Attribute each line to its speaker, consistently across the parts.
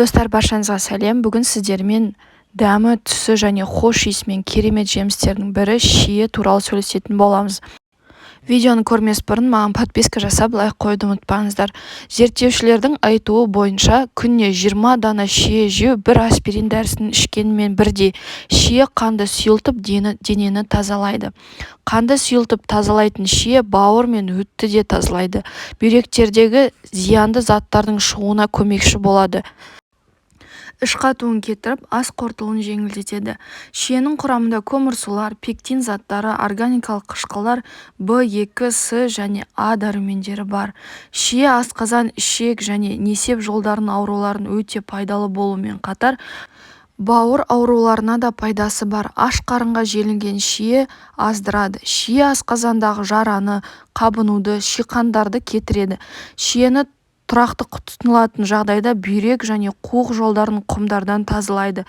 Speaker 1: Достар, баршаңызға сәлем. Бүгін сіздермен дәмі, түсі және хош иісімен керемет жемістердің бірі шие туралы сөйлесетін боламыз. Видеоны көрмес бұрын маған подписка жасап, лайк қойды ұмытпаңыздар. Зерттеушілердің айтуы бойынша, күніне 20 дана шие жеу бір аспирин дәрісін ішкенмен бірдей. Шие қанды сұйылтып, денені тазалайды. Қанды сұйылтып тазалайтын шие бауыр мен өтті де тазалайды. Бүйректердегі зиянды заттардың шығуына көмекші болады. Іш қатуын кетіріп, ас қорытылуын жеңілдетеді. Шиенің құрамында көмірсулар, пектин заттары, органикалық қышқылдар В2, С және А дәрумендері бар. Шие асқазан, ішек және несеп жолдарының ауруларын өте пайдалы болумен қатар, бауыр ауруларына да пайдасы бар. Аш қарынға желінген шие аздырады. Шие асқазандағы жараны, қабынуды, шиқандарды кетіреді. Шиені тұрақты тұтынылатын жағдайда бүйрек және қуық жолдарын құмдардан тазалайды.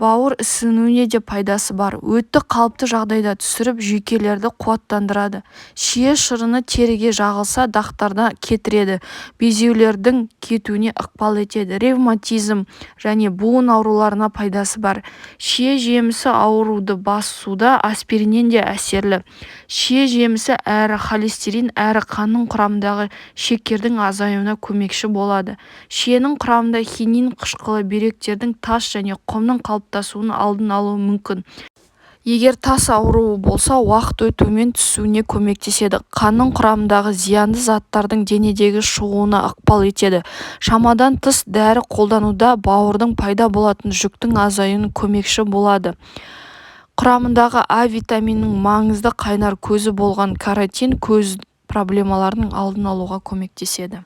Speaker 1: Бауыр ісінуіне де пайдасы бар. Өтті қалыпты жағдайда түсіріп, жүйкелерді қуаттандырады. Шие шырыны теріге жағылса, дақтарды кетіреді. Безеулердің кетуіне ықпал етеді. Ревматизм және буын ауруларына пайдасы бар. Шие жемісі ауруды басуда аспириннен де әсерлі. Шие жемісі әрі холестерин, әрі қанның құрамындағы шекердің азаюына көмекші болады. Шиенің құрамында хинин қышқылы бүйректердің тас және құмның қалыптасуын алдын алуы мүмкін. Егер тас ауруы болса, уақыт өтумен түсуіне көмектеседі. Қанның құрамындағы зиянды заттардың денедегі шығуына ықпал етеді. Шамадан тыс дәрі қолдануда бауырдың пайда болатын жүктің азаюына көмекші болады. Құрамындағы А витаминінің маңызды қайнар көзі болған каротин көз проблемаларының алдын алуға көмектеседі.